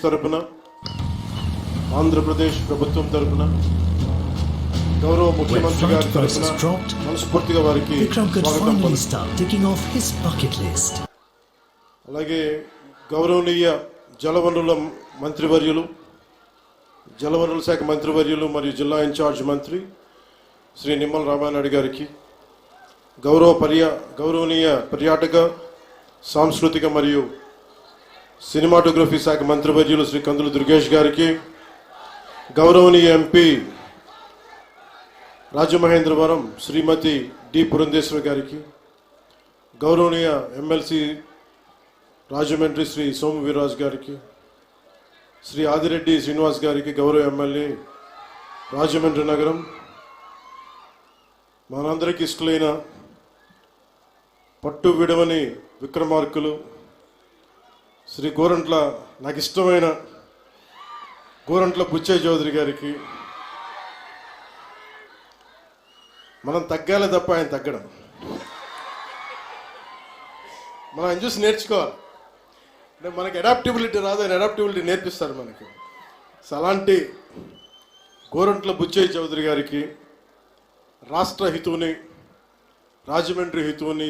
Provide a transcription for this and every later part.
తరపున ఆంధ్రప్రదేశ్ ప్రభుత్వం తరపున గౌరవ ముఖ్యమంత్రి గారి తరపున మనస్ఫూర్తిగా వారికి స్వాగతం పలుకుతున్నాను. అలాగే గౌరవనీయ జలవనరుల మంత్రివర్యులు, జలవనరుల శాఖ మంత్రివర్యులు మరియు జిల్లా ఇన్ఛార్జ్ మంత్రి శ్రీ నిమ్మల రామానాయుడు గారికి, గౌరవనీయ పర్యాటక సాంస్కృతిక మరియు సినిమాటోగ్రఫీ శాఖ మంత్రివర్యులు శ్రీ కందుల దుర్గేష్ గారికి, గౌరవనీయ ఎంపీ రాజమహేంద్రవరం శ్రీమతి డి పురంధేశ్వరి గారికి, గౌరవనీయ ఎమ్మెల్సీ రాజమండ్రి శ్రీ సోము వీర్రాజు గారికి, శ్రీ ఆదిరెడ్డి శ్రీనివాస్ గారికి, గౌరవ ఎమ్మెల్యే రాజమండ్రి నగరం, మనందరికీ ఇష్టలైన పట్టు విడవని విక్రమార్కులు శ్రీ గోరంట్ల, నాకు ఇష్టమైన గోరంట్ల బుచ్చయ్య చౌదరి గారికి, మనం తగ్గాలి తప్ప ఆయన తగ్గడం, మనం ఆయన చూసి నేర్చుకోవాలి. అంటే మనకి అడాప్టబిలిటీ రాదు, ఆయన అడాప్టబిలిటీ నేర్పిస్తారు మనకి. సో అలాంటి గోరంట్ల బుచ్చయ్య చౌదరి గారికి, రాష్ట్ర హితువుని, రాజమండ్రి హితువుని,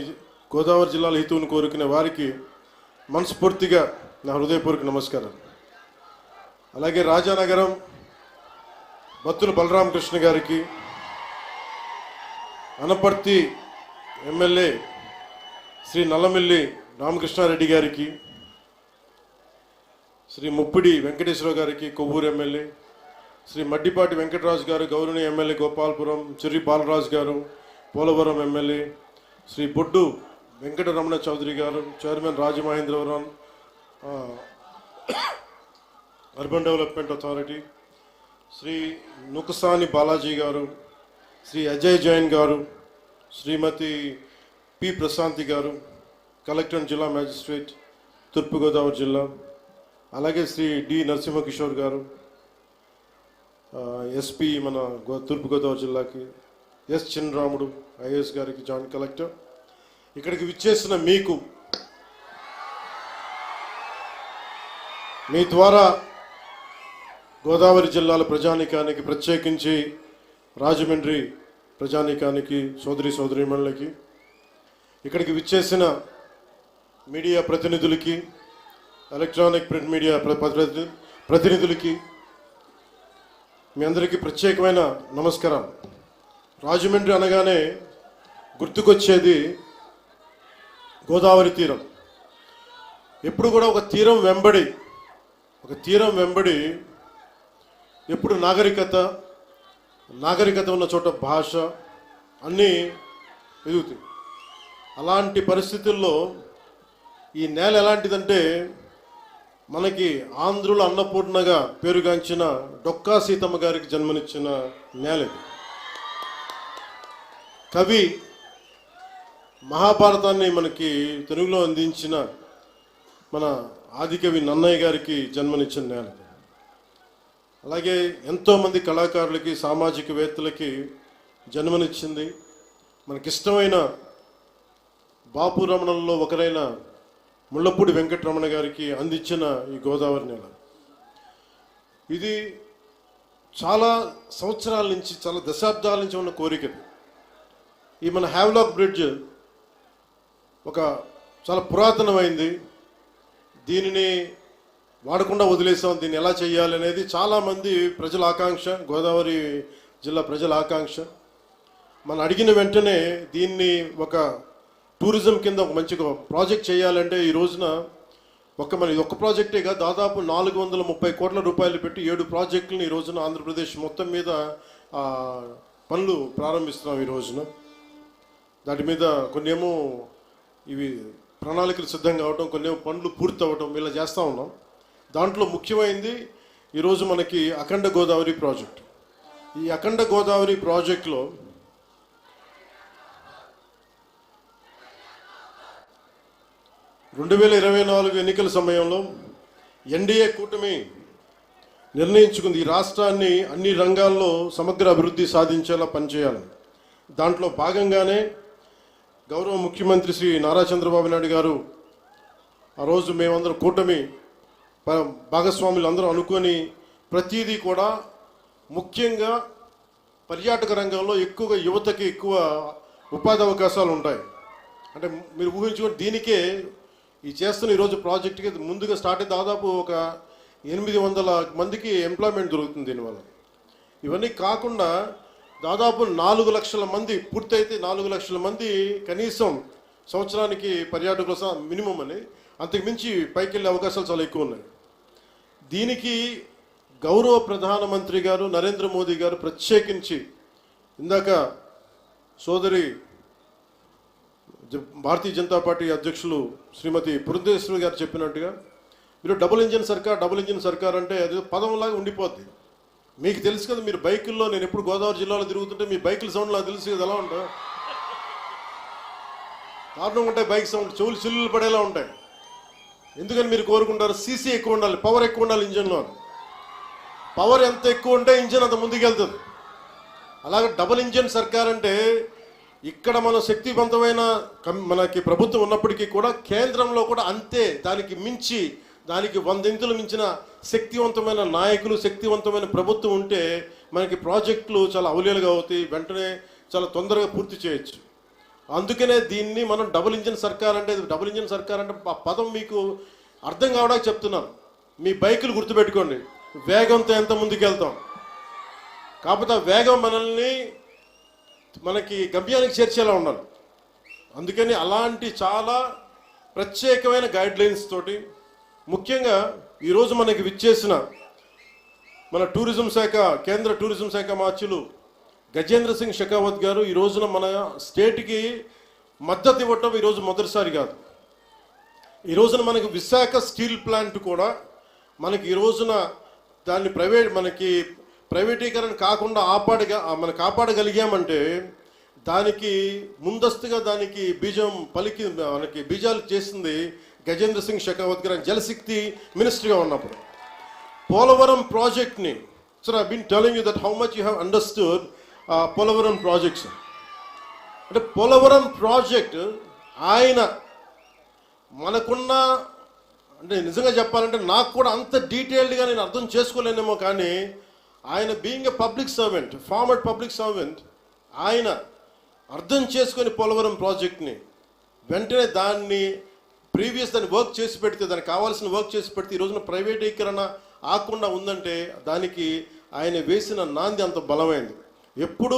గోదావరి జిల్లాల హితువుని కోరుకునే వారికి మనస్ఫూర్తిగా నా హృదయపూర్వక నమస్కారం. అలాగే రాజానగరం బత్తుల బలరామకృష్ణ గారికి, అనపర్తి ఎమ్మెల్యే శ్రీ నల్లమిల్లి రామకృష్ణారెడ్డి గారికి, శ్రీ ముప్పిడి వెంకటేశ్వరరావు గారికి, కొవ్వూరు ఎమ్మెల్యే శ్రీ మడ్డిపాటి వెంకటరాజు గారు, గౌరవనీయ MLA Gopalapuram Cherry Balaraju garu, Polavaram MLA Shri Boddu Venkataramana Chowdary garu, chairman Rajamahendravaram urban development authority, Shri Nukasani Balaji garu, Shri Ajay Jain గారు, శ్రీమతి పి ప్రశాంతి గారు, కలెక్టర్ జిల్లా మ్యాజిస్ట్రేట్ తూర్పుగోదావరి జిల్లా, అలాగే శ్రీ డి నరసింహకిషోర్ గారు, ఎస్పీ మన తూర్పుగోదావరి జిల్లాకి, ఎస్ చిన్నరాముడు ఐఏఎస్ గారికి, జాయింట్ కలెక్టర్, ఇక్కడికి విచ్చేసిన మీకు, మీ ద్వారా గోదావరి జిల్లాల ప్రజానీకానికి, ప్రత్యేకించి రాజమండ్రి ప్రజానీకానికి, సోదరీమణులకి, ఇక్కడికి విచ్చేసిన మీడియా ప్రతినిధులకి, ఎలక్ట్రానిక్ ప్రింట్ మీడియా ప్రతినిధులకి మీ అందరికీ ప్రత్యేకమైన నమస్కారం. రాజమండ్రి అనగానే గుర్తుకొచ్చేది గోదావరి తీరం. ఎప్పుడు కూడా ఒక తీరం వెంబడి ఎప్పుడు నాగరికత ఉన్న చోట భాష అన్నీ ఎదుగుతాయి. అలాంటి పరిస్థితుల్లో ఈ నేల ఎలాంటిదంటే, మనకి ఆంధ్రుల అన్నపూర్ణగా పేరుగాంచిన డొక్కా సీతమ్మ గారికి జన్మనిచ్చిన నేల ఇది. కవి మహాభారతాన్ని మనకి తెలుగులో అందించిన మన ఆదికవి నన్నయ్య గారికి జన్మనిచ్చిన నేల. అలాగే ఎంతోమంది కళాకారులకి, సామాజికవేత్తలకి జన్మనిచ్చింది. మనకిష్టమైన బాపు రమణంలో ఒకరైన ముళ్ళపూడి వెంకటరమణ గారికి అందించిన ఈ గోదావరి నేల. ఇది చాలా సంవత్సరాల నుంచి, చాలా దశాబ్దాల నుంచి ఉన్న కోరిక. ఈ మన హ్యావ్లాక్ బ్రిడ్జ్ ఒక చాలా పురాతనమైంది. దీనిని వాడకుండా వదిలేసాం, దీన్ని ఎలా చేయాలి అనేది చాలామంది ప్రజల ఆకాంక్ష, గోదావరి జిల్లా ప్రజల ఆకాంక్ష. మనం అడిగిన వెంటనే దీన్ని ఒక టూరిజం కింద ఒక మంచి ప్రాజెక్ట్ చేయాలంటే ఈ రోజున ఒక్క ప్రాజెక్టే కాదు, దాదాపు 430 కోట్ల రూపాయలు పెట్టి 7 ప్రాజెక్టులను ఈ రోజున ఆంధ్రప్రదేశ్ మొత్తం మీద పనులు ప్రారంభిస్తున్నాం. ఈ రోజున దాటి మీద కొన్నేమో ఇవి ప్రణాళికలు సిద్ధం కావటం, కొన్నేమో పనులు పూర్తి అవ్వటం, ఇలా చేస్తూ ఉన్నాం. దాంట్లో ముఖ్యమైనది ఈరోజు మనకి అఖండ గోదావరి ప్రాజెక్ట్. ఈ అఖండ గోదావరి ప్రాజెక్టులో 2024 ఎన్నికల సమయంలో ఎన్డీఏ కూటమి నిర్ణయించుకుంది ఈ రాష్ట్రాన్ని అన్ని రంగాల్లో సమగ్ర అభివృద్ధి సాధించేలా పనిచేయాలని. దాంట్లో భాగంగానే గౌరవ ముఖ్యమంత్రి శ్రీ నారా చంద్రబాబు నాయుడు గారు ఆ రోజు మేమందరం కూటమి భాగస్వాములు అందరూ అనుకొని ప్రతిదీ కూడా ముఖ్యంగా పర్యాటక రంగంలో ఎక్కువగా యువతకి ఎక్కువ ఉపాధి అవకాశాలు ఉంటాయి. అంటే మీరు ఊహించుకొని దీనికే ఈ చేస్తున్న ఈరోజు ప్రాజెక్ట్కి ముందుగా స్టార్ట్ అయితే దాదాపు ఒక 800 మందికి ఎంప్లాయ్మెంట్ దొరుకుతుంది దీనివల్ల. ఇవన్నీ కాకుండా దాదాపు 4 లక్షల మంది పూర్తయితే 4 లక్షల మంది కనీసం సంవత్సరానికి పర్యాటకులు మినిమం అని, అంతకు మించి పైకి వెళ్ళే అవకాశాలు చాలా ఎక్కువ ఉన్నాయి. దీనికి గౌరవ ప్రధానమంత్రి గారు నరేంద్ర మోదీ గారు ప్రత్యేకించి ఇందాక సోదరి భారతీయ జనతా పార్టీ అధ్యక్షులు శ్రీమతి పురంధేశ్వరి గారు చెప్పినట్టుగా మీరు డబుల్ ఇంజిన్ సర్కార్ అంటే అది పదంలాగా ఉండిపోద్ది. మీకు తెలుసు కదా, మీరు బైకుల్లో, నేను ఎప్పుడు గోదావరి జిల్లాలో తిరుగుతుంటే మీ బైకుల సౌండ్ నాకు తెలుసు కదా ఎలా ఉంటాయి, దారుణంగా ఉంటాయి బైక్ సౌండ్, చెవులు చిల్లులు పడేలా ఉంటాయి. ఎందుకని మీరు కోరుకుంటారు సీసీ ఎక్కువ ఉండాలి, పవర్ ఎక్కువ ఉండాలి ఇంజన్లో. పవర్ ఎంత ఎక్కువ ఉంటే ఇంజన్ అంత ముందుకెళ్తుంది. అలాగే డబుల్ ఇంజిన్ సర్కార్ అంటే ఇక్కడ మన శక్తివంతమైన మనకి ప్రభుత్వం ఉన్నప్పటికీ కూడా కేంద్రంలో కూడా అంతే, దానికి మించి, దానికి 100 ఇంతులు మించిన శక్తివంతమైన నాయకులు, శక్తివంతమైన ప్రభుత్వం ఉంటే మనకి ప్రాజెక్టులు చాలా అవలీలుగా అవుతాయి, వెంటనే చాలా తొందరగా పూర్తి చేయొచ్చు. అందుకనే దీన్ని మనం డబుల్ ఇంజిన్ సర్కార్ అంటే ఆ పదం మీకు అర్థం కావడానికి చెప్తున్నాను. మీ బైకులు గుర్తుపెట్టుకోండి, వేగంతో ఎంత ముందుకెళ్తాం, కాకపోతే ఆ వేగం మనకి గమ్యానికి చేర్చేలా ఉండాలి. అందుకని అలాంటి చాలా ప్రత్యేకమైన గైడ్లైన్స్ తోటి ముఖ్యంగా ఈరోజు మనకి విచ్చేసిన మన టూరిజం శాఖ, కేంద్ర టూరిజం శాఖ మార్చులు గజేంద్ర సింగ్ షెకావత్ గారు ఈ రోజున మన స్టేట్కి మద్దతు ఇవ్వటం ఈరోజు మొదటిసారి కాదు. ఈ రోజున మనకి విశాఖ స్టీల్ ప్లాంట్ కూడా మనకి ఈ రోజున దాన్ని ప్రైవేటీకరణ కాకుండా కాపాడగలిగామంటే దానికి ముందస్తుగా దానికి మనకి బీజాలు చేసింది గజేంద్ర సింగ్ షెకావత్ గారు జలశక్తి మినిస్టర్గా ఉన్నప్పుడు. పోలవరం ప్రాజెక్ట్ని, sir I been telling you that how much you have understood Polavaram projects. అంటే పోలవరం ప్రాజెక్ట్ ఆయన మనకున్న, అంటే నిజంగా చెప్పాలంటే నాకు కూడా అంత డీటెయిల్డ్గా నేను అర్థం చేసుకోలేనేమో, కానీ ఆయన being a public servant, former public servant, ఆయన అర్థం చేసుకొని పోలవరం ప్రాజెక్ట్ని వెంటనే దాన్ని వర్క్ చేసి పెడితే, దానికి కావాల్సిన వర్క్ చేసి పెడితే ఈ రోజున ప్రైవేటీకరణ ఆకుండా ఉందంటే దానికి ఆయన వేసిన నాంది అంత బలమైంది. ఎప్పుడు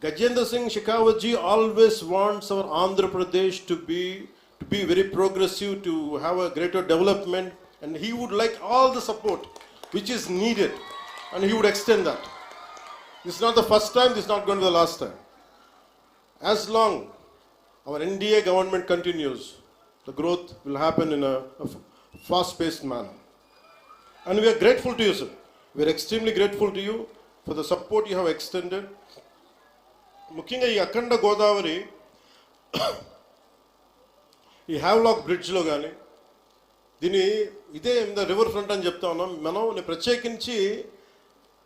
Gajendra Singh Shekhawat ji always wants our Andhra Pradesh to be very progressive, to have a greater development, and he would like all the support which is needed, and he would extend that. This is not the first time, this is not going to be the last time. As long our NDA government continues, the growth will happen in a fast-paced manner. And we are grateful to you, sir. We are extremely grateful to you for the support you have extended. ముఖ్యంగా ఈ అఖండ గోదావరి, ఈ Havelock బ్రిడ్జ్లో కానీ ఇదే river front అని చెప్తా ఉన్నాం మనం. ప్రత్యేకించి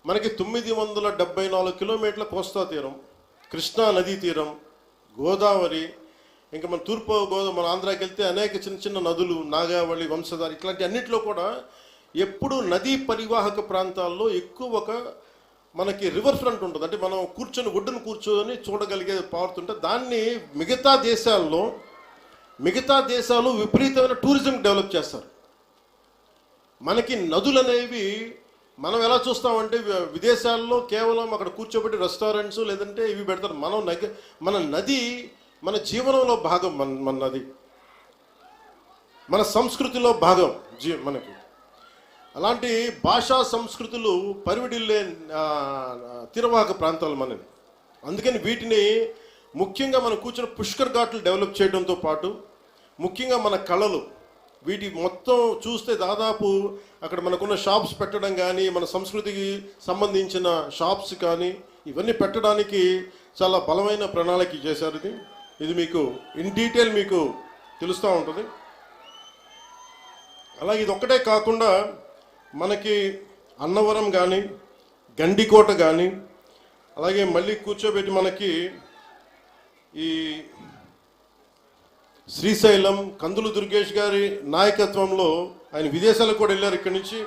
మనకి 974 కిలోమీటర్ల కోస్తా తీరం, కృష్ణా నదీ తీరం, గోదావరి, ఇంకా మన మన ఆంధ్రాకి వెళ్తే అనేక చిన్న చిన్న నదులు, నాగావళి, వంశధార, ఇట్లాంటి అన్నింటిలో కూడా ఎప్పుడు నదీ పరివాహక ప్రాంతాల్లో ఎక్కువ మనకి రివర్ ఫ్రంట్ ఉంటుంది. అంటే మనం ఒడ్డును కూర్చొని చూడగలిగే పారుతుంటే దాన్ని మిగతా దేశాలు విపరీతమైన టూరిజం డెవలప్ చేస్తారు. మనకి నదులు అనేవి మనం ఎలా చూస్తామంటే విదేశాల్లో కేవలం అక్కడ కూర్చోబెట్టి రెస్టారెంట్స్ లేదంటే ఇవి పెడతారు. మన నది మన జీవనంలో భాగం, మన నది మన సంస్కృతిలో భాగం మనకి. అలాంటి భాషా సంస్కృతులు పరివిడిల్లే తీరవాహక ప్రాంతాలు మనవి. అందుకని వీటిని ముఖ్యంగా మనం కూర్చొని పుష్కర్ ఘాట్లు డెవలప్ చేయడంతో పాటు ముఖ్యంగా మన కళలు, వీటి మొత్తం చూస్తే దాదాపు అక్కడ మనకున్న షాప్స్ పెట్టడం కానీ, మన సంస్కృతికి సంబంధించిన షాప్స్ కానీ ఇవన్నీ పెట్టడానికి చాలా బలమైన ప్రణాళిక చేశారు. ఇది మీకు ఇన్ డీటెయిల్ మీకు తెలుస్తూ ఉంటుంది. అలాగే ఇది ఒక్కటే కాకుండా మనకి అన్నవరం కానీ, గండికోట కానీ, అలాగే మళ్ళీ కూర్చోబెట్టి మనకి ఈ శ్రీశైలం కందులు దుర్గేష్ గారి నాయకత్వంలో ఆయన విదేశాలకు కూడా వెళ్ళారు. ఇక్కడి నుంచి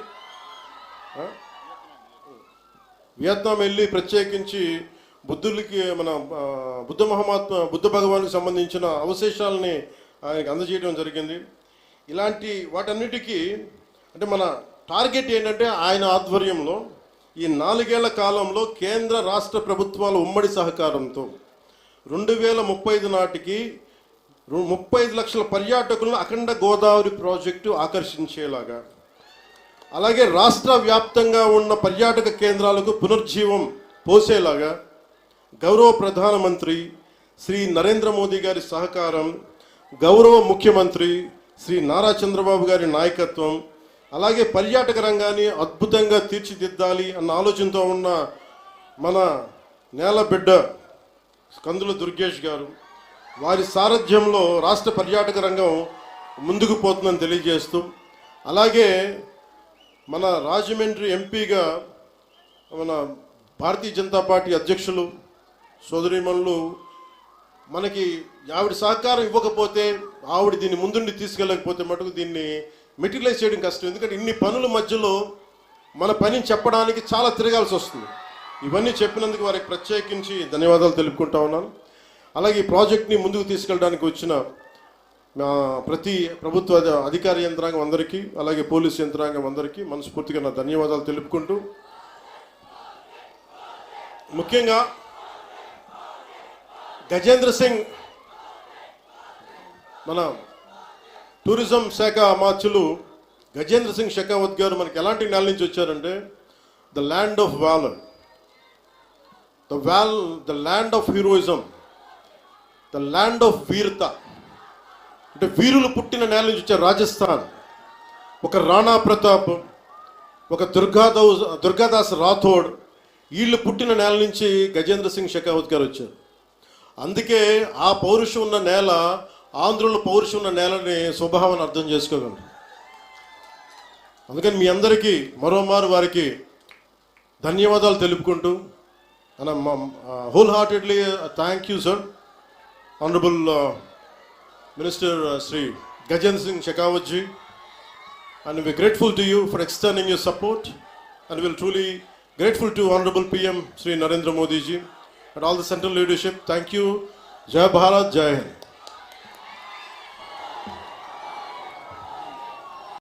వియత్నాం వెళ్ళి ప్రత్యేకించి బుద్ధులకి మన బుద్ధ భగవానికి సంబంధించిన అవశేషాలని ఆయనకి అందజేయడం జరిగింది. ఇలాంటి వాటన్నిటికీ అంటే మన టార్గెట్ ఏంటంటే ఆయన ఆధ్వర్యంలో ఈ 4 ఏళ్ల కాలంలో కేంద్ర రాష్ట్ర ప్రభుత్వాల ఉమ్మడి సహకారంతో 2035 నాటికి 35 లక్షల పర్యాటకులను అఖండ గోదావరి ప్రాజెక్టు ఆకర్షించేలాగా, అలాగే రాష్ట్ర వ్యాప్తంగా ఉన్న పర్యాటక కేంద్రాలకు పునర్జీవం పోసేలాగా గౌరవ ప్రధానమంత్రి శ్రీ నరేంద్ర మోదీ గారి సహకారం, గౌరవ ముఖ్యమంత్రి శ్రీ నారా చంద్రబాబు గారి నాయకత్వం, అలాగే పర్యాటక రంగాన్ని అద్భుతంగా తీర్చిదిద్దాలి అన్న ఆలోచనతో ఉన్న మన నేలబిడ్డ కందుల దుర్గేష్ గారు, వారి సారథ్యంలో రాష్ట్ర పర్యాటక రంగం ముందుకు పోతుందని తెలియజేస్తూ, అలాగే మన రాజమండ్రి ఎంపీగా మన భారతీయ జనతా పార్టీ అధ్యక్షులు సోదరీమణులు మనకి ఆవిడ సహకారం ఇవ్వకపోతే, ఆవిడ దీన్ని ముందుండి తీసుకెళ్ళకపోతే మటుకు దీన్ని మెటీరియలైజ్ చేయడం కష్టం. ఎందుకంటే ఇన్ని పనుల మధ్యలో మన పని చెప్పడానికి చాలా తిరగాల్సి వస్తుంది. ఇవన్నీ చెప్పినందుకు వారికి ప్రత్యేకించి ధన్యవాదాలు తెలుపుకుంటా ఉన్నాను. అలాగే ఈ ప్రాజెక్ట్ని ముందుకు తీసుకెళ్ళడానికి వచ్చిన ప్రతి ప్రభుత్వ అధికార యంత్రాంగం అందరికీ, అలాగే పోలీసు యంత్రాంగం అందరికీ మనస్ఫూర్తిగా నా ధన్యవాదాలు తెలుపుకుంటూ, ముఖ్యంగా గజేంద్ర సింగ్ మన టూరిజం శాఖ అమాత్యులు గజేంద్ర సింగ్ షెకావత్ గారు మనకి ఎలాంటి నేల నుంచి వచ్చారంటే the land of valour, the land of heroism, the land of వీరత, అంటే వీరులు పుట్టిన నేల నుంచి వచ్చారు. రాజస్థాన్ ఒక రాణా ప్రతాప్, ఒక దుర్గాదాస్ రాథోడ్, వీళ్ళు పుట్టిన నేల నుంచి గజేంద్ర సింగ్ షెకావత్ గారు వచ్చారు. అందుకే ఆ పౌరుషం ఉన్న నేల, ఆంధ్రుల పౌరుషం ఉన్న నేలని స్వభావాన్ని అర్థం చేసుకోగలరు. అందుకని మీ అందరికీ మరోమారు వారికి ధన్యవాదాలు తెలుపుకుంటూ, wholeheartedly thank you sir, honourable minister Shri Gajendra Singh Shekhawat ji, and we're grateful to you for extending your support, and we're truly grateful to Honorable PM Sri Narendra Modi ji and all the central leadership. Thank you. Jai Bharat, Jai Hind.